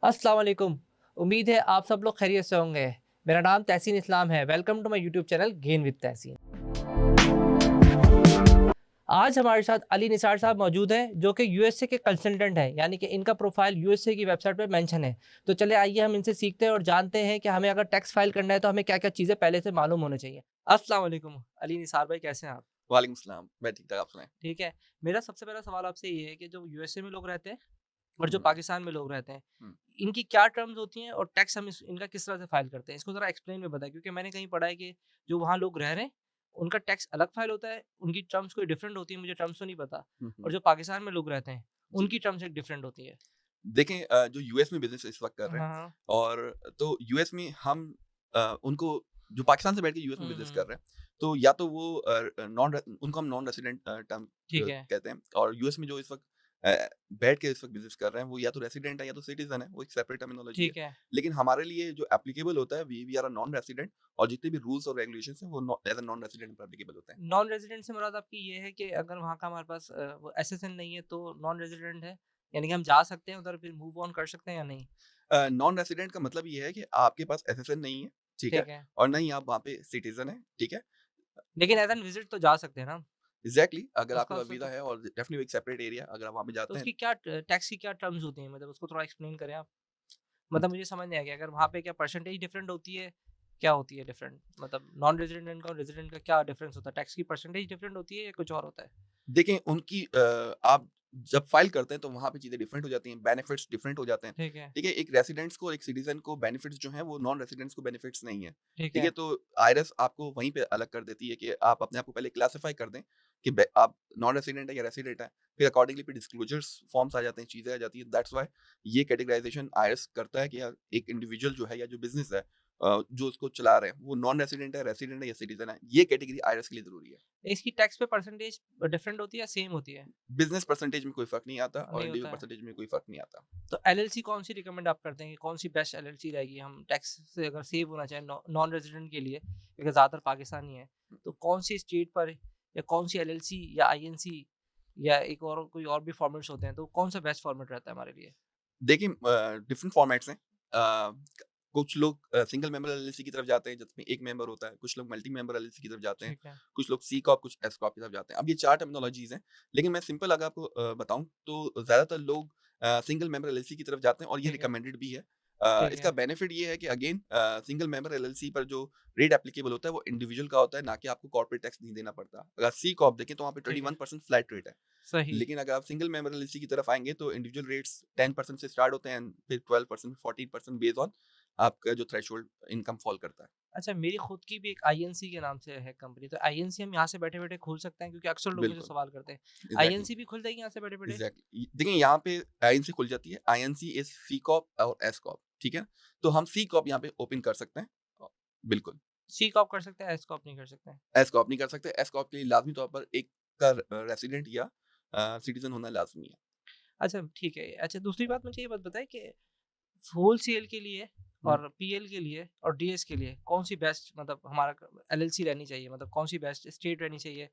अस्सलाम वालेकुम। उम्मीद है आप सब लोग खैरियत से होंगे। मेरा नाम तहसीन इस्लाम है। Welcome to my YouTube channel gain with Tahseen. आज हमारे साथ अली निसार साहब मौजूद हैं जो कि यूएसए के कंसल्टेंट हैं, यानी कि इनका प्रोफाइल यूएसए की वेबसाइट पे मेंशन है। तो चलिए आइए हम इनसे सीखते हैं और जानते हैं कि हमें अगर टैक्स फाइल करना है तो हमें क्या-क्या चीज़ें पहले से मालूम होनी चाहिए। अस्सलाम वालेकुम अली निसार भाई, कैसे हैं आप? वालेकुम सलाम, मैं ठीक-ठाक, आप सुनाएँ? ठीक है। मेरा सबसे पहला सवाल आपसे ये है कि जो यूएसए में लोग रहते हैं और जो हुँ, पाकिस्तान में लोग रहते हैं, हुँ। इनकी क्या टर्म्स होती हैं और टैक्स हम इनका किस तरह से फाइल करते हैं? इसको ज़रा एक्सप्लेन में बताएँ, क्योंकि मैंने कहीं पढ़ा है कि जो वहाँ लोग रह रहे हैं, उनका टैक्स अलग फाइल होता है, उनकी टर्म्स कोई डिफरेंट होती है, मुझे टर्म्स तो नहीं पता। हुँ, और हुँ। जो पाकिस्तान में लोग रहते हैं, जी। उनकी टर्म्स एक डिफरेंट होती है। देखें जो यूएस में बिज़नेस इस वक़्त कर हाँ, रहे हैं हाँ। और तो यूएस में हम उनको जो पाकिस्तान से बैठ के यूएस में हुँ, बिज़नेस कर हुँ। रहे हैं, तो या तो वो नॉन रे उनको हम नॉन रेसिडेंट टर्म ठीक है। कहते हैं और यूएस में जो इस वक़्त बैठ के इस वक़्त बिज़नेस कर रहे हैं, वो या तो रेसिडेंट है या तो सिटिज़न है, वो एक सेपरेट टर्मिनोलॉजी है। ठीक है। लेकिन हमारे लिए जो एप्लीकेबल होता है, we are a non resident और जितने भी रूल्स और रेगुलेशंस हैं, वो एज़ अ नॉन रेसिडेंट पर एप्लीकेबल होते हैं। नॉन रेज़िडेंट से मुराद आपकी ये है कि अगर वहाँ का हमारे पास वो एसएसएन नहीं है तो नॉन रेज़िडेंट है? यानी कि हम जा सकते हैं उधर, फिर मूव ऑन कर सकते हैं या नहीं? नॉन रेसिडेंट का मतलब ये है कि आपके पास एसएसएन नहीं है, ठीक है? ठीक है। और ना ही आप वहाँ पे सिटिज़न हैं, ठीक है? लेकिन एज़ एन विज़िट तो जा सकते हैं ना हम? एग्ज़ैक्टली अगर आपके उसका पास उससे वीज़ा तो है और डेफ़िनेटली एक सेपरेट एरिया अगर आप वहाँ पे तो जाते हैं उसकी क्या टैक्स की क्या टर्म्स होती हैं? मतलब उसको थोड़ा एक्सप्लेन करें आप। मतलब मुझे समझ नहीं आ गया, अगर वहाँ पे क्या परसेंटेज डिफरेंट होती है? क्या होती है डिफरेंट? मतलब नॉन रेज़िडेंट का और रेज़िडेंट का क्या डिफरेंस होता है? टैक्स की परसेंटेज डिफरेंट होती है या कुछ और होता है? देखें उनकी आप जब फ़ाइल करते हैं तो वहाँ पे चीज़ें डिफरेंट हो जाती हैं, बेनिफिट्स डिफरेंट हो जाते हैं, ठीक है, ठीक है? एक रेसिडेंट्स को और एक सिटिज़न को बेनिफिट्स जो हैं वो नॉन रेसिडेंट्स को बेनिफिट्स नहीं है, ठीक ठीक है? है, तो आईआरएस आपको वहीं पे अलग कर देती है कि आप अपने आप को पहले क्लासिफ़ाई कर दें कि बे आप नॉन रेसिडेंट हैं या रेसिडेंट हैं, फिर अकॉर्डिंगली फिर डिस्क्लोज़र्स फॉर्म्स आ जाते हैं, चीज़ें आ जाती हैं, दैट्स व्हाई ये कैटेगराइज़ेशन आईआरएस करता है कि यार एक इंडिविजुअल जो है या जो बिज़नेस है जो उसको चला रहे हैं, वो नॉन रेसिडेंट है, रेसिडेंट है या सिटिज़न है, ये कैटेगरी आईआरएस के लिए ज़रूरी है। इसकी टैक्स पे परसेंटेज डिफरेंट होती है या सेम होती है? बिज़नेस परसेंटेज में कोई फ़र्क नहीं आता और नहीं इंडिविजुअल होता है। परसेंटेज में कोई फ़र्क नहीं आता। तो एलएलसी कौन-सी रिकमेंड आप करते हैं कि कौन-सी बेस्ट एलएलसी रहेगी हम टैक्स से अगर सेव होना चाहें नॉन रेज़िडेंट के लिए, क्योंकि ज़्यादातर पाकिस्तानी है, तो कौन-सी स्टेट पर या कौन-सी एलएलसी या आईएनसी या एक और कोई और भी फॉर्मेट्स होते हैं, तो कौन-सा बेस्ट फॉर्मेट रहता है हमारे लिए? देखिए डिफरेंट फॉर्मेट्स हैं। कुछ लोग सिंगल मेंबर एलएलसी की तरफ जाते हैं जिसमें एक मेंबर होता है, कुछ लोग मल्टी मेंबर एलएलसी की तरफ जाते हैं, ठीक है। कुछ लोग सी कॉर्प, कुछ एस कॉर्प की तरफ जाते हैं। अब ये 4 टर्मिनोलॉजीज़ हैं, लेकिन मैं सिंपल अगर आपको बताऊँ तो ज़्यादातर लोग सिंगल मेंबर एलएलसी की तरफ जाते हैं और ये ठीक है, रिकमेंडेड भी है। ठीक इसका है, बेनिफिट ये है कि अगेन सिंगल मेंबर एलएलसी पर जो रेट एप्लीकेबल होता है वो इंडिविजुअल का होता है, ना कि आपको कॉर्पोरेट टैक्स नहीं देना पड़ता। अगर सी कॉर्प देखें तो वहाँ पे ठीक है। 21% फ्लैट रेट है। सही। लेकिन अगर आप सिंगल मेंबर एलएलसी की तरफ आएँगे तो इंडिविजुअल रेट्स 10% से स्टार्ट होते हैं, फिर 12%, 14% बेस्ड ऑन आपका जो थ्रेशोल्ड इनकम फॉल करता है। अच्छा, मेरी खुद की भी एक आईएनसी के नाम से है कंपनी, तो आईएनसी हम यहाँ से बैठे-बैठे खोल सकते हैं? क्योंकि अक्सर लोग मुझे बिल्कुल, सवाल करते हैं। एग्ज़ैक्टली, आईएनसी भी खुल जाएगी यहाँ से बैठे-बैठे? एग्ज़ैक्टली। देखिए यहाँ पे आईएनसी खुल जाती है, आईएनसी इज़ सी कॉर्प और एस कॉर्प, ठीक है? तो हम सी कॉर्प यहाँ पे ओपन कर सकते हैं। बिल्कुल, सी कॉर्प कर सकते हैं, एस कॉर्प नहीं कर सकते हैं। एस कॉर्प नहीं कर सकते, एस कॉर्प के लिए लाज़मी तौर पर एक का रेसिडेंट या सिटिज़न होना लाज़मी है। अच्छा, ठीक है। अच्छा, दूसरी बात मुझे ये बात बताइए कि होलसेल के लिए हुँ। और पीएल के लिए और डीएस के लिए कौन-सी बेस्ट, मतलब हमारा एलएलसी रहनी चाहिए? मतलब कौन-सी बेस्ट स्टेट रहनी चाहिए?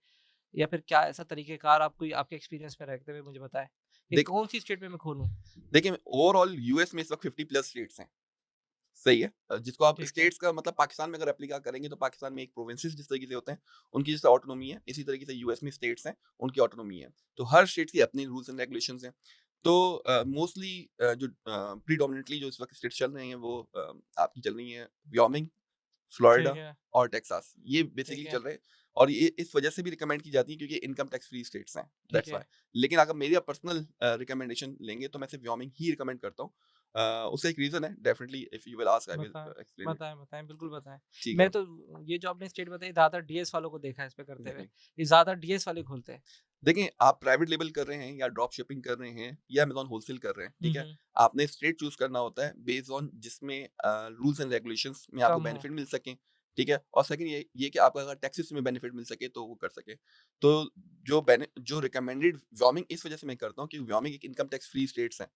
या फिर क्या ऐसा तरीक़ेकार आप कोई आपके एक्सपीरियंस में रहते हुए मुझे बताएँ कि देख कौन-सी स्टेट में मैं खोलूँ? देखिए ओवरऑल यूएस में इस वक़्त 50 प्लस स्टेट्स हैं। सही है। जिसको आप ठीक है, स्टेट्स का मतलब पाकिस्तान में अगर एप्लीका करेंगे तो पाकिस्तान में एक प्रोविंसेस जिस तरीके से होते हैं, उनकी जैसे ऑटोनॉमी है, इसी तरीके से यूएस में स्टेट्स हैं, उनकी ऑटोनॉमी है। तो हर स्टेट की अपनी रूल्स एंड रेगुलेशंस हैं। तो मोस्टली जो प्रीडोमिनेंटली जो इस वक़्त स्टेट्स चल रही हैं वो आपकी चल रही हैं व्योमिंग, ठीक फ्लोरिडा है, और टेक्सास। ये ठीक बेसिकली है, चल रहे हैं और ये इस वजह से भी रिकमेंड की जाती है क्योंकि इनकम टैक्स फ्री स्टेट्स हैं, ठीक दैट्स है। व्हाई। लेकिन अगर मेरी आप पर्सनल रिकमेंडेशन लेंगे तो मैं सिर्फ व्योमिंग ही रिकमेंड करता हूँ। उसका एक रीज़न है definitely if you will ask I will बताएँ, एक्सप्लेन इट। बताएँ, बताएँ, बिल्कुल बताएँ। ठीक है, मैं तो ये जो आपने स्टेट बताई, ज़्यादातर डीएस वालों को देखा है इस पे करते हुए। एग्ज़ैक्टली। ये ज़्यादा डीएस वाले खोलते हैं। देखिए, आप प्राइवेट लेबल कर रहे हैं या ड्रॉप शिपिंग कर रहे हैं या अमेज़न होलसेल कर रहे हैं, हुँ, ठीक है? हुँ। आपने स्टेट चूज़ करना होता है बेस्ड ऑन जिसमें रूल्स एंड रेगुलेशंस में आपको कम हो। बेनिफिट मिल सकें, ठीक है? और सेकंड ये कि आपको अगर टैक्सेस में बेनिफिट मिल सके तो वो कर सकें। तो जो रिकमेंडेड वार्मिंग इस वजह से मैं करता हूँ कि वार्मिंग एक इनकम टैक्स फ्री स्टेट्स हैं,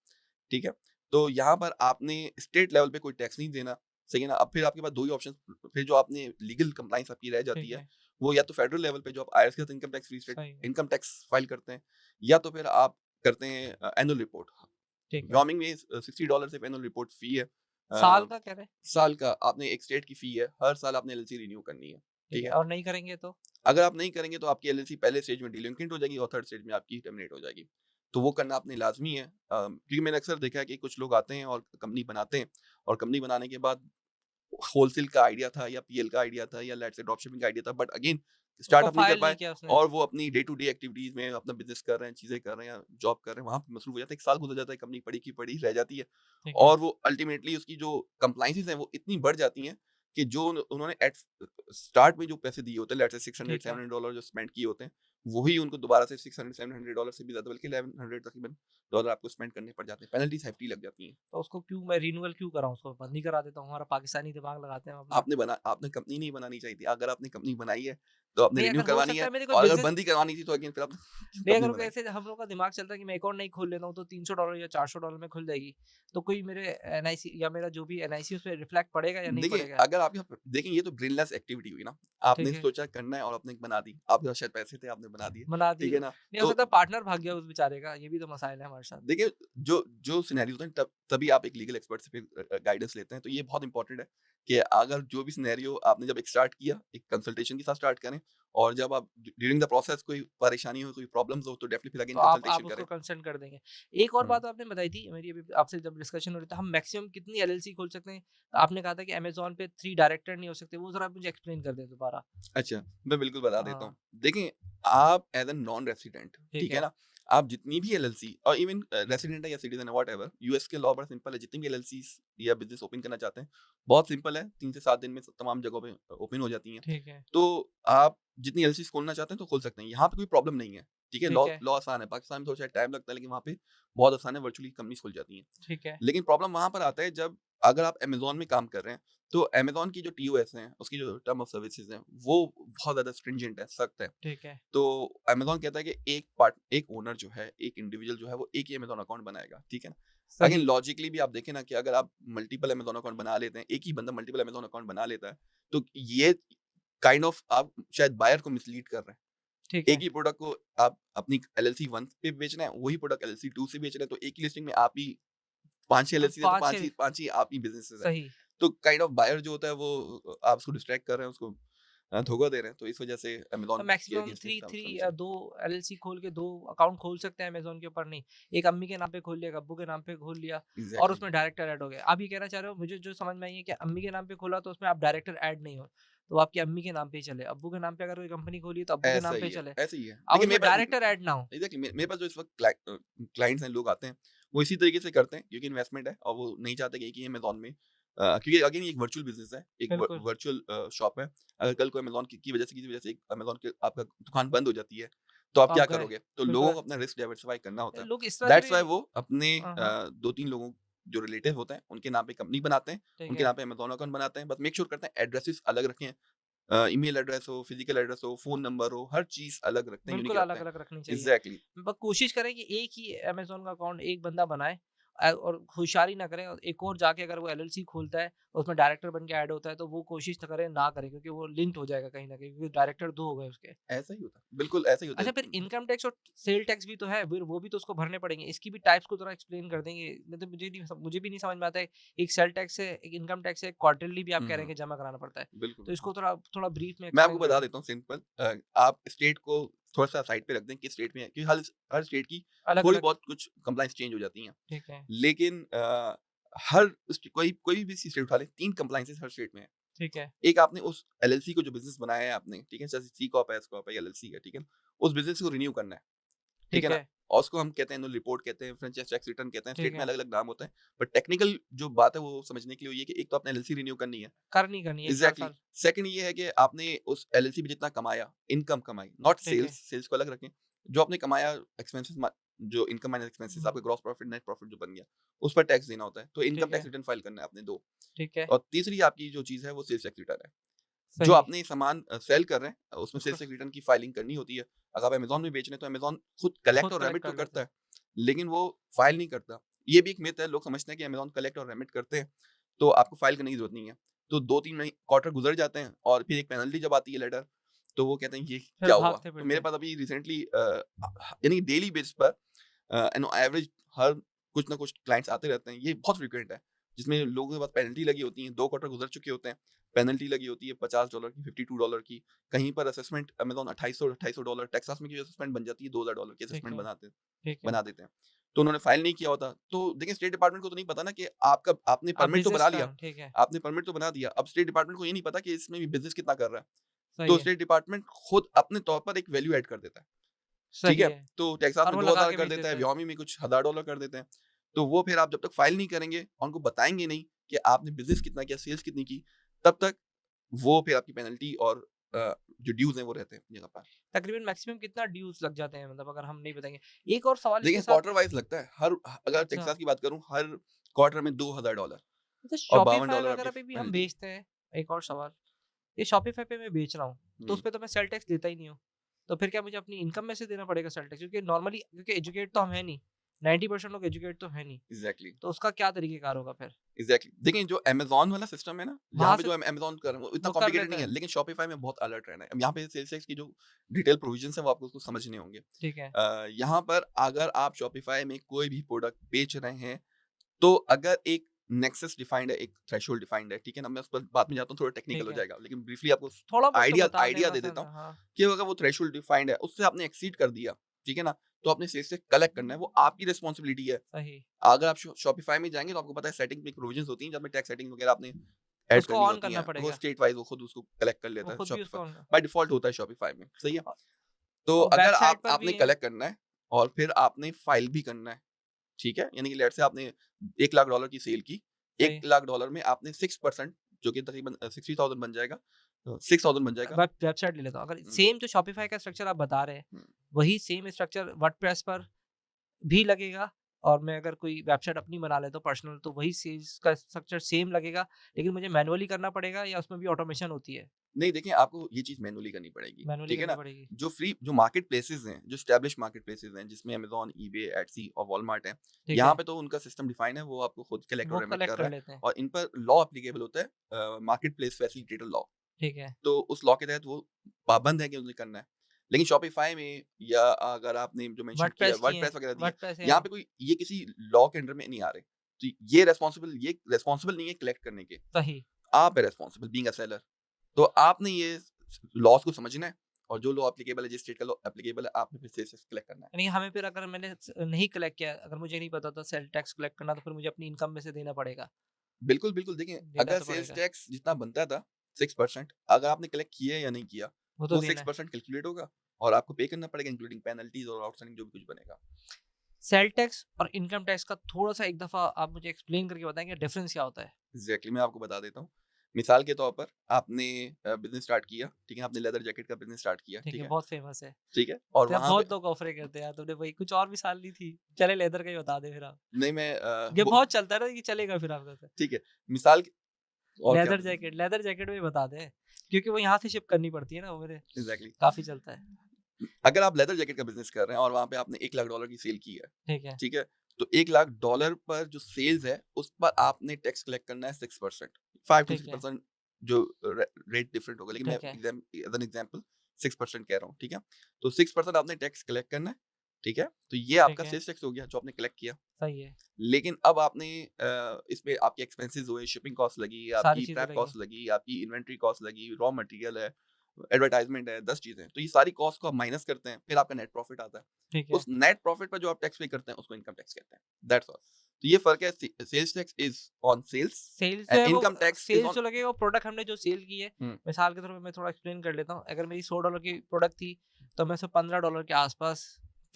ठीक है? तो यहाँ पर आपने स्टेट लेवल पे कोई टैक्स नहीं देना, सही है ना? अब फिर आपके पास 2 ही ऑप्शन फिर जो आपने लीगल कंप्लायंस आपकी रह जाती ठीक है, है, वो या तो फेडरल लेवल पे जो आप आईआरएस के साथ इनकम टैक्स फ्री स्टेट सही है। इनकम टैक्स फाइल करते हैं या तो फिर आप करते हैं एनुअल रिपोर्ट, ठीक है। रोमिंग में $60 सिर्फ एनुअल रिपोर्ट फी है। साल का कह रहे हैं? साल का आपने एक स्टेट की फी है, हर साल आपने एलएलसी रिन्यू करनी है, ठीक ठीक है, है? और नहीं करेंगे तो? अगर आप नहीं करेंगे तो आपकी एलएलसी पहले स्टेज में डिलिंक्वेंट हो जाएगी और थर्ड स्टेज में आपकी टर्मिनेट हो जाएगी। तो वो करना आपने लाज़मी है, क्योंकि मैंने अक्सर देखा है कि कुछ लोग आते हैं और कंपनी बनाते हैं और कंपनी बनाने के बाद होलसेल का आइडिया था या पीएल का आइडिया था या लेट्स से ड्रॉप शिपिंग का आइडिया था, बट अगेन उसको स्टार्टअप नहीं कर फाइल नहीं पाए किया उसने। और वो अपनी डे टू डे एक्टिविटीज में अपना बिजनेस कर रहे हैं, चीजें कर रहे हैं, जॉब कर रहे हैं, वहां पे मसरूफ हो जाते हैं। एक साल गुजर जाता है, कंपनी पड़ी की पड़ी रह जाती है ठीक है। और वो अल्टीमेटली उसकी जो कंप्लाइंसेस हैं वो इतनी बढ़ जाती हैं कि जो उन्होंने एट स्टार्ट में जो पैसे दिए होते हैं, लेट्स से 600 ठीक है। $700 जो स्पेंड किए होते हैं, वही उनको दोबारा से 600 $700 से भी ज्यादा, बल्कि 1100 तकरीबन डॉलर आपको स्पेंड करने पड़ जाते हैं। पेनल्टीज हेफ्टी लग जाती हैं। तो उसको क्यों मैं रिन्यूअल क्यों कराऊँ? उसको बंद ही करा देता हूँ, हमारा पाकिस्तानी दिमाग लगाते हैं हम अपना। आपने कंपनी नहीं बनानी चाहिए थी। अगर आपने कंपनी बनाई है, तो आपने नहीं, रिन्यू अगर हो करवानी सकता है, है मेरी कोई और अगर बिज़नेस, बंद ही करवानी थी तो अगेन फिर आपने क्यों नहीं, कंपनी अगर वो बनाई? ऐसे हम लोग का दिमाग चलता है कि मैं एक और नई खोल लेता हूँ तो $300 या $400 में खुल जाएगी। तो कोई मेरे एनआईसी या मेरा जो भी एनआईसी उसपे रिफ्लेक्ट पड़ेगा या नहीं देखिए, पड़ेगा? अगर आप यहाँ पे देखिए, ये तो ब्रेनलेस एक्टिविटी हुई ना। ठीक आपने है, सोचा करना है और आपने बना दी। आपके पास शायद पैसे थे, आपने बना दिए, बना दिए ठीक तो है ना? नहीं हो तो सकता पार्टनर भाग गया उस बेचारे का, ये भी तो मसाइल है हमारे साथ। देखिए, जो जो सिनेरियोज़ हैं तभी आप एक लीगल एक्सपर्ट से फिर गाइडेंस लेते हैं। तो ये बहुत इंपॉर्टेंट है कि अगर जो भी सिनेरियो आपने जब एक स्टार्ट किया, एक कंसल्टेशन के साथ स्टार्ट करें, और जब आप ड्यूरिंग द प्रोसेस कोई परेशानी हो, कोई प्रॉब्लम्स हो, तो डेफिनिटली फिर तो अगेन आप कंसल्टेशन उसको करें। कंसल्ट कर देंगे। एक और हुँ। बात आपने बताई थी मेरी अभी आपसे जब डिस्कशन हो रही थी, हम मैक्सिमम कितनी एलएलसी खोल सकते हैं? तो आपने कहा था कि अमेज़न पे 3 डायरेक्टर नहीं हो सकते, वो ज़रा आप मुझे एक्सप्लेन कर दें दोबारा। अच्छा, मैं बिल्कुल बता देता हाँ, हूँ। देखिए, आप एज़ अ नॉन रेसिडेंट, ठीक ठीक है है, ना? आप जितनी भी एलएलसी और इवन रेसिडेंट है या सिटीज़न है, व्हाटएवर, यूएस के लॉ बड़ा सिंपल है। जितनी भी एलएलसीज़ या बिज़नेस ओपन करना चाहते हैं, बहुत सिंपल है, 3 से 7 दिन में तमाम जगहों पे ओपन हो जाती हैं। ठीक है, तो आप जितनी एलएलसीज़ खोलना चाहते हैं, तो खोल सकते हैं। यहाँ पे कोई प्रॉब्लम नहीं है, ठीक है? ठीक लॉ है, लॉ आसान है। पाकिस्तान में थोड़ा शायद टाइम लगता है, लेकिन वहाँ पे बहुत आसान है, वर्चुअली कंपनीज़ खुल जाती हैं। ठीक है, लेकिन प्रॉब्लम वहाँ पर आता है जब अगर आप अमेज़न में काम कर रहे हैं, तो अमेज़न की जो टीओएस हैं, उसकी जो टर्म ऑफ सर्विसेज़ हैं, वो बहुत ज़्यादा स्ट्रिंजेंट है, सख्त है। ठीक है। तो अमेज़न कहता है कि एक ओनर जो है, एक इंडिविजुअल जो है, वो एक ही अमेज़न अकाउंट बनाएगा, ठीक है ना? अगेन सही, लॉजिकली भी आप देखें ना कि अगर आप मल्टीपल अमेज़न अकाउंट बना लेते हैं, एक ही बंदा मल्टीपल अमेज़न अकाउंट बना लेता है, तो ये काइंड ऑफ आप शायद बायर को मिसलीड कर रहे हैं। ठीक एक है। ही प्रोडक्ट को आप अपनी एलएलसी 1 पे बेच रहे हैं, वही प्रोडक्ट एलएलसी 2 से बेच रहे हैं, तो एक ही लिस्टिंग में आप ही 5-6 एलएलसी है, तो 5-6 5 ही आप ही बिज़नेसेस हैं। सही। तो काइंड ऑफ बायर जो होता है वो आप उसको डिस्ट्रैक्ट कर रहे हैं, उसको धोखा दे रहे हैं। तो इस वजह से तो अमेज़न के मैक्सिमम अगेंस्ट 3 टर्म्स 3 या कंडीशन 2 एलएलसी खोल के 2 अकाउंट खोल सकते हैं अमेज़न के ऊपर नहीं। एक अम्मी के नाम पे खोल लिया, एक अब्बू के नाम पे खोल लिया और एग्ज़ैक्टली। उसमें डायरेक्टर ऐड हो गए। आप ये कहना चाह रहे हो मुझे जो समझ में आई है कि अम्मी के नाम पे खोला तो उसमें आप डायरेक्टर ऐड नहीं हो। तो वो आपकी अम्मी के नाम पे ही चले। अब्बू के नाम पे अगर कोई कंपनी खोली है तो अब्बू के ऐसा नाम पे ही ही है, चले। ऐसा ही है। अब देखिए उसमें डायरेक्टर ऐड ना हो। एग्ज़ैक्टली मेरे पास जो इस वक़्त क्लाइंट्स हैं, लोग आते हैं, वो इसी तरीके से करते हैं, क्योंकि इन्वेस्टमेंट है और वो नहीं चाहते कि एक ही अमेज़न में क्योंकि अगेन ये एक वर्चुअल बिज़नेस है, एक बिल्कुल, वर्चुअल शॉप है। अगर कल को अमेज़न की वजह से, किसी वजह से एक अमेज़न के आपका दुकान बंद हो जाती है, तो आप तो क्या आप गए। करोगे? तो लोगों बिल्कुल, को अपना रिस्क डाइवर्सिफ़ाई करना होता है। लोग इस तरह से दैट्स भी व्हाई वो अपने हाँ, हाँ, 2-3 लोगों जो रिलेटिव होते हैं, उनके नाम पे कंपनी बनाते हैं, ठीक उनके है। नाम पे अमेज़न अकाउंट बनाते हैं। बस मेक श्योर करते हैं एड्रेसेस अलग रखें, ईमेल एड्रेस हो, फिजिकल एड्रेस हो, फ़ोन नंबर हो, हर चीज़ अलग रखते हैं, यूनिक बिल्कुल रखते हैं। अलग-अलग रखनी चाहिए। एग्ज़ैक्टली। कोशिश करें कि एक ही अमेज़न का अकाउंट एक बंदा बनाए और होशियारी ना करें और एक और जाके अगर वो एलएलसी खोलता है, उसमें डायरेक्टर बन के ऐड होता है, तो वो कोशिश ना करें क्योंकि वो लिंक्ड हो जाएगा कहीं न कहीं क्योंकि डायरेक्टर 2 हो गए उसके। ऐसा ही होता है। बिल्कुल ऐसा ही होता अच्छा फिर है। इनकम टैक्स और सेल टैक्स भी तो है, फिर वो भी तो उसको भरने पड़ेंगे। इसकी भी टाइप्स को थोड़ा एक्सप्लेन कर देंगे? मतलब मुझे भी नहीं समझ में आता है। एक सेल टैक्स है, एक इनकम टैक्स है, क्वार्टरली भी आप हुँ, कह रहे हुँ। हैं कि जमा कराना पड़ता है। बिल्कुल, तो इसको बिल्कुल। थोड़ा थोड़ा ब्रीफ में मैं आपको एक्सप्लेन कर बता दें। देता हूँ सिंपल, आप स्टेट को थोड़ा-सा साइड पे रख दें कि स्टेट में, क्योंकि हर स्टेट की थोड़ी अलग-अलग बहुत कुछ कंप्लायंस चेंज हो जाती हैं। ठीक है, लेकिन हर कोई भी स्टेट उठा लें, 3 कंप्लायंसेस हर स्टेट में हैं। ठीक है, एक आपने उस एलएलसी को जो बिज़नेस बनाया है आपने, ठीक है? जैसे सी कॉर्प है, एस कॉर्प है, एलएलसी है, ठीक है? उस बिज़नेस को रिन्यू करना है। ठीक है ठीक ना? है, और उसको हम कहते हैं एनुअल रिपोर्ट कहते हैं, फ्रेंचाइज़ टैक्स रिटर्न कहते हैं, ठीक स्टेट में है। अलग-अलग नाम होते हैं। बट टेक्निकल जो बात है वो समझने के लिए ये है कि एक तो आपने एलएलसी रिन्यू करनी है। करनी है 1 एग्ज़ैक्टली। साल-साल। सेकंड ये है कि आपने उस एलएलसी में जितना कमाया, इनकम कमाई, नॉट ठीक सेल्स, है। सेल्स को अलग रखें। जो आपने कमाया, एक्सपेंसेस जो इनकम माइनस एक्सपेंसेस, हुँ, आपका ग्रॉस प्रॉफिट, नेट प्रॉफिट जो बन गया, उस पर टैक्स देना होता है। तो इनकम ठीक टैक्स है, रिटर्न फाइल करना है आपने 2। ठीक है। और तीसरी आपकी जो चीज़ है वो सेल्स टैक्स रिटर्न है। जो सही। आपने सामान सेल कर रहे हैं, उसमें उसको सेल्स टैक्स रिटर्न की फाइलिंग करनी होती है। अगर आप अमेज़न में बेच रहे हैं तो अमेज़न खुद कलेक्ट खुद और कलेक्ट रेमिट तो कर लेते करता हैं। है, लेकिन वो फाइल नहीं करता। ये भी एक मिथ है, लोग समझते हैं कि अमेज़न कलेक्ट और रेमिट करते हैं, तो आपको फाइल करने की ज़रूरत नहीं है। तो 2-3 मही क्वार्टर गुज़र जाते हैं और फिर एक पेनल्टी जब आती है लेटर, तो वो कहते हैं ये फिर क्या हुआ? तो भागते-फिरते मेरे हैं। पास अभी रिसेंटली यानी डेली बेसिस पर एन एवरेज हर कुछ ना कुछ क्लाइंट्स आते रहते हैं, ये बहुत फ्रीक्वेंट है, जिसमें लोगों के पास पेनल्टी लगी होती है, 2 क्वार्टर गुजर चुके होते हैं, पेनल्टी लगी होती है $50 की, $52 की, कहीं पर असेसमेंट अमेज़न $250 टेक्सास में की असेसमेंट बन जाती है $2000 की ठीक असेसमेंट है, बनाते ठीक है। बना देते हैं। तो उन्होंने फाइल नहीं किया होता। तो देखिए स्टेट डिपार्टमेंट को तो नहीं पता ना कि आपने आप परमिट तो बिज़नेस बना का लिया, ठीक है, आपने परमिट तो बना दिया, अब स्टेट डिपार्टमेंट को ये नहीं पता कि इसमें भी बिज़नेस कितना कर रहा है। सही तो है, स्टेट डिपार्टमेंट खुद अपने तौर पर एक वैल्यू ऐड कर देता है, ठीक सही है? है तो टेक्सास और में वो लगा 2000 के कर भेज देता है, देता है। व्योमी में कुछ $1000 कर देते हैं। तो वो फिर आप जब तक फाइल नहीं करेंगे और उनको बताएँगे नहीं कि आपने बिज़नेस कितना किया, सेल्स कितनी की, तब तक वो फिर आपकी पेनल्टी और जो ड्यूज़ हैं वो रहते हैं अपनी जगह पर। तकरीबन मैक्सिमम कितना ड्यूज़ लग जाते हैं मतलब अगर हम नहीं बताएँगे? एक और सवाल देखिए इसके साथ क्वार्टर वाइज़ लगता है, अगर अच्छा, टेक्सास की बात करूँ, हर क्वार्टर में $2000 अच्छा और शॉपिफ़ाई $52 आपकी वगैरह पे भी हम पेनल्टी। बेचते हैं, एक और सवाल, ये शॉपिफ़ाई पे मैं बेच रहा हूँ, तो हुँ, उसपे तो मैं सेल टैक्स देता ही नहीं हूँ। तो फिर क्या मुझे अपनी इनकम में से देना पड़ेगा सेल टैक्स? क्योंकि नॉर्मली क्योंकि एजुकेट तो हम हैं नहीं, 90% लोग एजुकेट तो हैं नहीं, एग्ज़ैक्टली। तो उसका क्या तरीक़ेकार होगा फिर? एग्ज़ैक्टली। देखिए जो अमेज़न वाला सिस्टम है ना, जहाँ वहाँ पे से जो अमेज़न कर वो इतना वो कर कॉम्प्लिकेटेड लेता नहीं है, है, लेकिन शॉपिफ़ाई में बहुत अलर्ट रहना है। अब यहाँ पे सेल्स टैक्स की जो डिटेल प्रोविजंस हैं वो आपको उसको समझने होंगे। ठीक है, यहाँ पर अगर आप शॉपिफ़ाई में कोई भी प्रोडक्ट बेच रहे हैं, तो अगर एक नेक्सस डिफाइंड है, एक थ्रेशोल्ड डिफाइंड है, ठीक है ना? मैं उस पर बाद में जाता हूँ, थोड़ा टेक्निकल ठीक हो है। जाएगा, लेकिन ब्रीफली आपको थोड़ा बहुत तो आइडिया बता आइडिया देना दे सर देता हूँ हाँ, कि अगर वो थ्रेशोल्ड डिफाइंड है, उससे आपने एक्सीड कर दिया, ठीक है ना? तो आपने सेल्स टैक्स कलेक्ट करना है, वो आपकी रिस्पॉन्सिबिलिटी है। सही। अगर आप शॉपिफ़ाई में जाएँगे तो आपको पता है सेटिंग में प्रोविजंस होती हैं, जब में टैक्स सेटिंग वगैरह आपने ऐड उसको करनी ऑन होती करना हैं, तो वो पड़ेगा, स्टेट वाइज़ वो खुद उसको कलेक्ट कर वो लेता है खुद भी उसको शॉपिफ़ाई। ऑन बाय डिफ़ॉल्ट होता है शॉपिफ़ाई में, सही है? अ, तो और अगर वेबसाइट पर आपने भी है कलेक्ट करना है और फिर आपने फाइल भी करना है, ठीक है? यानी कि लेट्स से आपने $1,00,000 की सेल की, सही। $1,00,000 में आपने 6% जो कि तकरीबन 60,000 बन जाएगा, 6,000 बन जाएगा। वेबसाइट ले लेता हूँ। अगर हुँ, सेम जो शॉपिफ़ाई का स्ट्रक्चर आप बता रहे हैं, हुँ। वही सेम स्ट्रक्चर वर्डप्रेस पर भी लगेगा और मैं अगर कोई वेबसाइट अपनी बना लेता हूँ पर्सनल तो वही सेल्स का स्ट्रक्चर सेम लगेगा, लेकिन मुझे मैनुअली करना पड़ेगा या उसमें भी ऑटोमेशन होती है? नहीं देखिए, आपको ये चीज़ मैनुअली करनी पड़ेगी, मैनुअली ठीक है करनी ना? पड़ेगी। जो मार्केट प्लेसेस हैं, जो एस्टेब्लिश्ड मार्केट प्लेसेस हैं, जिसमें अमेज़न, ईबे, एटसी और वॉलमार्ट है, ठीक यहाँ है, पे तो उनका सिस्टम डिफाइन है, वो आपको खुद कलेक्ट वो और रेमिट कलेक्ट कर कर रहा है लेते हैं। और इन पर लॉ एप्लीकेबल होता है मार्केट प्लेस फैसिलिटेटर लॉ। ठीक है, तो उस लॉ के तहत वो पाबंद है कि उन्हें करना है। लेकिन शॉपिफ़ाई में या अगर आपने जो मेंशन किया वर्डप्रेस की है वर्डप्रेस वगैरह दी है, वर्डप्रेस है यहाँ नहीं। पे कोई ये किसी लॉ के अंडर में नहीं आ रहे। तो ये रिस्पॉन्सिबल नहीं है कलेक्ट करने के। सही, आप है रिस्पॉन्सिबल बीइंग अ सेलर। तो आपने ये लॉज़ को समझना है और जो लॉ एप्लीकेबल है, जिस स्टेट का लॉ एप्लीकेबल है, आपने फिर से कलेक्ट करना है। यानी हमें फिर अगर मैंने नहीं कलेक्ट किया, अगर मुझे नहीं पता था सेल टैक्स कलेक्ट करना तो फिर मुझे अपनी इनकम में से देना पड़ेगा। बिल्कुल, बिल्कुल देखिए, देना अगर तो सेल्स पड़ेगा, टैक्स जितना बनता था 6% अगर आपने कलेक्ट किया या नहीं किया, वो तो तो वो देना है। 6% कैलकुलेट होगा और आपको पे करना पड़ेगा इंक्लूडिंग पेनल्टीज़ और आउटस्टैंडिंग जो भी कुछ बनेगा। सेल टैक्स और इनकम टैक्स का थोड़ा-सा एक दफ़ा आप मुझे एक्सप्लेन करके बताएँगे डिफरेंस क्या होता है? एग्ज़ैक्टली मैं आपको बता देता हूँ। मिसाल के तौर पर आपने बिज़नेस स्टार्ट किया, ठीक है? आपने लेदर जैकेट का बिज़नेस स्टार्ट किया, ठीक ठीक है, है? बहुत फेमस है। ठीक है? और तो यार वहाँ पे बहुत लोग ऑफ़रें करते हैं यार, तुमने वही कुछ और भी साल ली थी। चले लेदर का ही बता दे फिर आप। नहीं मैं ये वो बहुत चलता है ना, ये चलेगा फिर आपका तो। ठीक है, मिसाल के और क्या बोलूँ? लेदर जैकेट में ही बता दें, क्योंकि वो यहाँ से शिप करनी पड़ती है ना, वो मेरे एग्ज़ैक्टली काफ़ी चलता है। अगर आप लेदर जैकेट का बिज़नेस कर रहे हैं और वहाँ पे आपने $1,00,000 की सेल की है, ठीक है, ठीक है? तो $1,00,000 पर जो सेल्स है, उस पर आपने टैक्स कलेक्ट करना है 6%, 5 टू ठीक है, 6% जो रेट डिफरेंट होगा, लेकिन मैं ठीक है, एज़ एन एग्ज़ाम्पल 6% कह रहा हूँ, ठीक है? तो 6% आपने टैक्स कलेक्ट करना है, ठीक है? तो ये ठीक आपका है, सेल्स टैक्स हो गया जो आपने कलेक्ट किया। सही है। लेकिन अब आपने इसमें आपके एक्सपेंसेस हुए, शिपिंग कॉस्ट लगी, सारी आपकी चीज़ें प्रेप लगी। कॉस्ट लगी, आपकी इन्वेंटरी कॉस्ट लगी, रॉ मटेरियल है, एडवर्टाइज़मेंट है, 10 चीज़ें हैं। तो ये सारी कॉस्ट को आप माइनस करते हैं, फिर आपका नेट प्रॉफिट आता है। ठीक उस है। नेट प्रॉफिट पर जो आप टैक्स पे करते हैं, उसको इनकम टैक्स कहते हैं। That's all. तो ये फ़र्क है sales tax is on sales sales जो एंड है वो income tax is sales on जो लगेगा वो प्रोडक्ट हमने जो सेल की है, हुँ, मिसाल के तौर पे मैं थोड़ा एक्सप्लेन कर लेता हूँ। अगर मेरी $100 की प्रोडक्ट थी, तो मैं उसमें $15 के आस-पास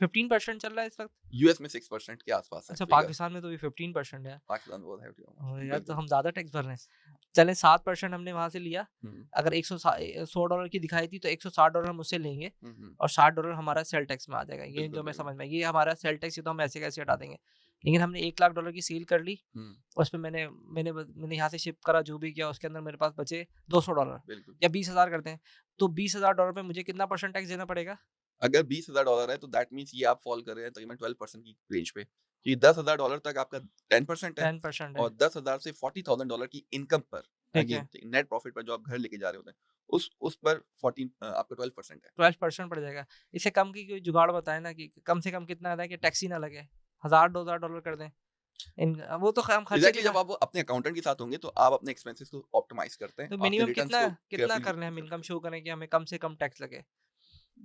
15% चल रहा है इस वक़्त। यूएस में 6% के आस-पास है अच्छा, फिगर। पाकिस्तान में तो भी 15% है। पाकिस्तान बहुत है यार तो बिल्कुल। हम ज़्यादा टैक्स भर रहे हैं। चलें 7% हमने वहाँ से लिया, हुँ, अगर $100 की दिखाई थी तो $160 हम उससे लेंगे हुँ, हुँ। और $60 हमारा सेल टैक्स में आ जाएगा। ये बिल्कुल, जो मैं बिल्कुल। समझ में ये हमारा सेल टैक्स ये तो हम ऐसे कैसे हटा देंगे। लेकिन हमने $1,00,000 की सेल कर ली, हुँ, उसपे मैंने यहाँ से शिप करा जो भी किया उसके अंदर मेरे पास बचे $200 बिल्कुल। या 20,000 करते हैं। तो $20,000 पे मुझे कितना परसेंट टैक्स देना पड़ेगा? अगर $20,000 है तो दैट मीन्स ये आप फॉल कर रहे हैं तकरीबन 12% की रेंज पे। कि $10,000 तक आपका 10% है 10% है। और 10,000 से $40,000 की इनकम पर ठीक है, अगेन नेट प्रॉफिट पर जो आप घर लेके जा रहे होते हैं, उस पर 14 आपका 12% है। 12% पड़ जाएगा। इससे कम की कोई जुगाड़ बताएँ ना कि कम से कम कितना आता है कि टैक्स ही ना लगे? $1000 $2,000 कर दें। वो तो हम खर्चे एग्जैक्टली की जब आप अपने अकाउंटेंट के साथ होंगे तो आप अपने एक्सपेंसेस को ऑप्टिमाइज करते हैं, तो अपने मिनिमम रिटर्न्स कितना को कितना केयरफुली करना है, हम करते इनकम हैं। शो करें कि हमें कम से कम टैक्स लगे?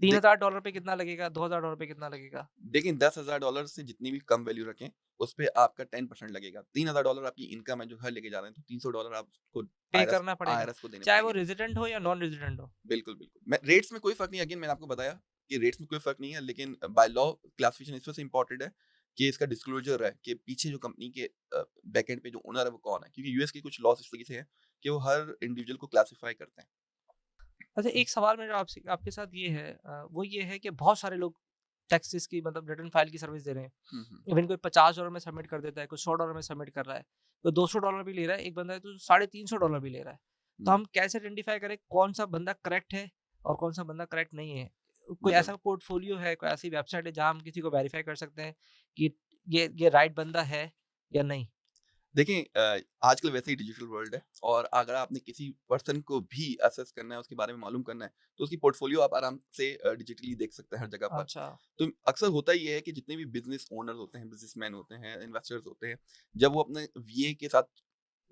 देख $3000 पे कितना लगेगा? $2000 पे कितना लगेगा? देखिए $10,000 से जितनी भी कम वैल्यू रखें, उस पे आपका 10% लगेगा। $3,000 आपकी इनकम है जो घर लेके जा रहे हैं, तो $300 आपको पे आईआरएस करना पड़ेगा, आईआरएस को देने चाहे वो पड़ेंगे। रेज़िडेंट हो या नॉन रेज़िडेंट हो? बिल्कुल, बिल्कुल। मैं रेट्स में कोई फ़र्क नहीं है, अगेन मैंने आपको बताया कि रेट्स में कोई फ़र्क नहीं है, लेकिन बाय लॉ क्लासिफिकेशन इस वजह से इम्पोर्टेंट है कि इसका डिस्क्लोज़र है कि पीछे जो कंपनी के बैकएंड पे जो ओनर है वो कौन है? क्योंकि यूएस के कुछ लॉस इस तरीके से हैं कि वो हर इंडिविजुअल को क्लासिफाई करते हैं। अच्छा, एक सवाल मेरा आपसे आपके साथ ये है, वो ये है कि बहुत सारे लोग टैक्सेस की मतलब रिटर्न फाइल की सर्विस दे रहे हैं। हुँ, हुँ, इवन कोई $50 में सबमिट कर देता है, कोई $100 में सबमिट कर रहा है, कोई $200 भी ले रहा है, एक बंदा है तो $350 भी ले रहा है। तो हुँ। हम कैसे आइडेंटिफ़ाई करें कौन-सा बंदा करेक्ट है और कौन-सा बंदा करेक्ट नहीं है? कोई बिल्कुल। ऐसा पोर्टफोलियो है, कोई ऐसी वेबसाइट है जहाँ हम किसी को वेरीफ़ाई कर सकते हैं कि ये राइट बंदा है या नहीं? देखिए आजकल वैसे ही डिजिटल वर्ल्ड है और अगर आपने किसी पर्सन को भी असेस करना है, उसके बारे में मालूम करना है, तो उसकी पोर्टफोलियो आप आराम से डिजिटली देख सकते हैं हर जगह पर। अच्छा, तो अक्सर होता ये है कि जितने भी बिज़नेस ओनर्स होते हैं, बिज़नेसमैन होते हैं, इन्वेस्टर्स होते हैं, जब वो अपने वीए के साथ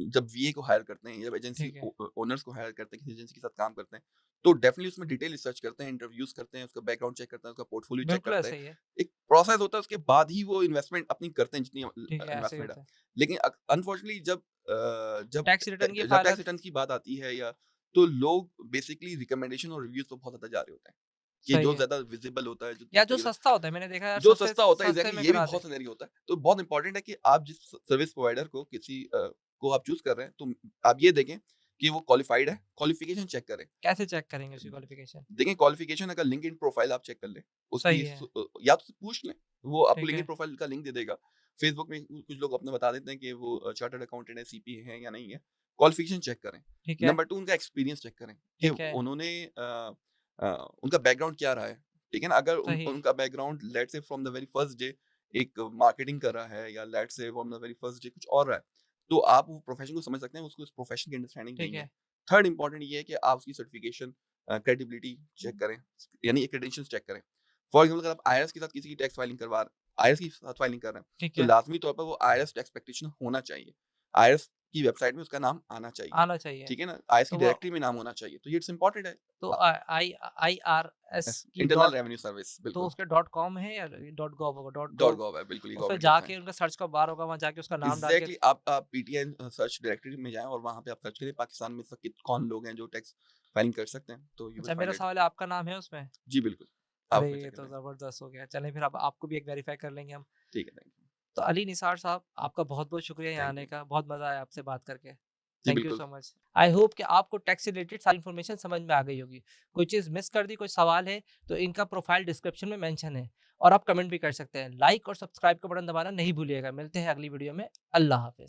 जब वीए को हायर करते हैं, जब एजेंसी ठीक है। ओनर्स को हायर करते हैं, किसी एजेंसी के साथ काम करते हैं, तो डेफिनिटली उसमें डिटेल रिसर्च करते हैं, इंटरव्यूज़ करते हैं, उसका बैकग्राउंड चेक करते हैं, उसका पोर्टफोलियो चेक बिल्कुल करते हैं। ऐसा ही है। एक प्रोसेस होता है, उसके बाद ही वो इन्वेस्टमेंट अपनी करते हैं जितनी ठीक है, ऐसा ही इन्वेस्टमेंट है। होता है। लेकिन अनफॉर्चुनेटली टैक्स रिटर्न की जब फाइल टैक्स रिटर्न की बात आती है या तो लोग बेसिकली रिकमेंडेशन और रिव्यूज़ पे बहुत ज़्यादा जा रहे होते हैं, कि सही जो है। ज़्यादा विजिबल होता है, जो या जिस जो तरीके से सस्ता होता है, मैंने देखा है यार जो सस्ते सस्ता होता है सस्ते एग्ज़ैक्टली में ये भी करा बहुत दे। सिनेरियो होता है। तो बहुत इंपॉर्टेंट है कि आप जिस सर्विस प्रोवाइडर को किसी को आप चूज़ कर रहे हैं, तो आप ये देखें कि वो क्वालिफाइड है, क्वालिफिकेशन चेक करें। कैसे चेक करेंगे उसकी क्वालिफ़िकेशन? देखें क्वालिफिकेशन अगर लिंक्डइन प्रोफाइल आप चेक कर लें, उसकी सही है, या तो पूछ लें, वो आपको ठीक लिंक्डइन है, प्रोफाइल का लिंक दे देगा। फेसबुक में कुछ लोग अपना बता देते हैं कि वो चार्टर्ड अकाउंटेंट है, सीपीए हैं या नहीं है। क्वालिफिकेशन चेक करें। ठीक है, नंबर 2 उनका एक्सपीरियंस चेक करें कि ठीक है, उन्होंने उनका बैकग्राउंड क्या रहा है, ठीक है ना? अगर सही, उनका background let's say from the very first day एक मार्केटिंग कर रहा है या let's say from the very first day कुछ और रहा है, तो आप वो प्रोफेशन को समझ सकते हैं, उसको उस प्रोफेशन की अंडरस्टैंडिंग ठीक नहीं है। है, थर्ड इंपॉर्टेंट ये है कि आप उसकी सर्टिफिकेशन क्रेडिबिलिटी चेक करें, यानी क्रेडेंशियल्स चेक करें। फॉर एग्जांपल अगर आप आईआरएस के साथ किसी की टैक्स फाइलिंग आईआरएस के साथ फाइलिंग कर रहे हैं, ठीक तो है, लाज़मी तौर पर वो आईआरएस टैक्स प्रैक्टिशनर होना चाहिए। आईआरएस की वेबसाइट में उसका नाम आना चाहिए, आना चाहिए। ठीक है ना? आईआरएस की तो वो डायरेक्टरी में नाम होना चाहिए, तो ये इट्स इम्पोर्टेंट है। तो अ, आईआरएस की इंटरनल डॉट रेवेन्यू सर्विस तो बिल्कुल, उसका डॉट कॉम है या डॉट गॉव होगा? डॉट डॉट गॉव गॉव है, बिल्कुल ये उसपे गवर्नमेंट वेबसाइट जाके उनका सर्च का बार होगा, वहाँ जाके उसका नाम डाल के एग्ज़ैक्टली आप पीटीआई सर्च डायरेक्टरी में जाएँ और वहाँ पे आप सर्च करें पाकिस्तान में इस वक़्त कौन लोग हैं जो टैक्स फाइलिंग कर सकते हैं, तो यू विल अच्छा, फाइंड मेरा इट। सवाल है आपका नाम है उसमें? जी, बिल्कुल। आप अरे! उसमें ये चेक कर तो लें। ज़बरदस्त हो गया। चलें फिर अब आपको भी एक वेरीफ़ाई कर लेंगे हम। ठीक है, थैंक यू। तो अली निसार साहब, आपका बहुत-बहुत शुक्रिया यहाँ थैंक आने यू। का। बहुत मज़ा आया आपसे बात करके। जी, थैंक यू बिल्कुल। So much. आई होप कि आपको टैक्स से रिलेटेड सारी इन्फॉर्मेशन समझ में आ गई होगी। कोई चीज़ मिस कर दी, कोई सवाल है, तो इनका प्रोफ़ाइल डिस्क्रिप्शन में मेंशन है और आप कमेंट भी कर सकते हैं। लाइक और सब्सक्राइब का बटन दबाना नहीं भूलिएगा। मिलते हैं अगली वीडियो में। अल्लाह हाफ़िज़।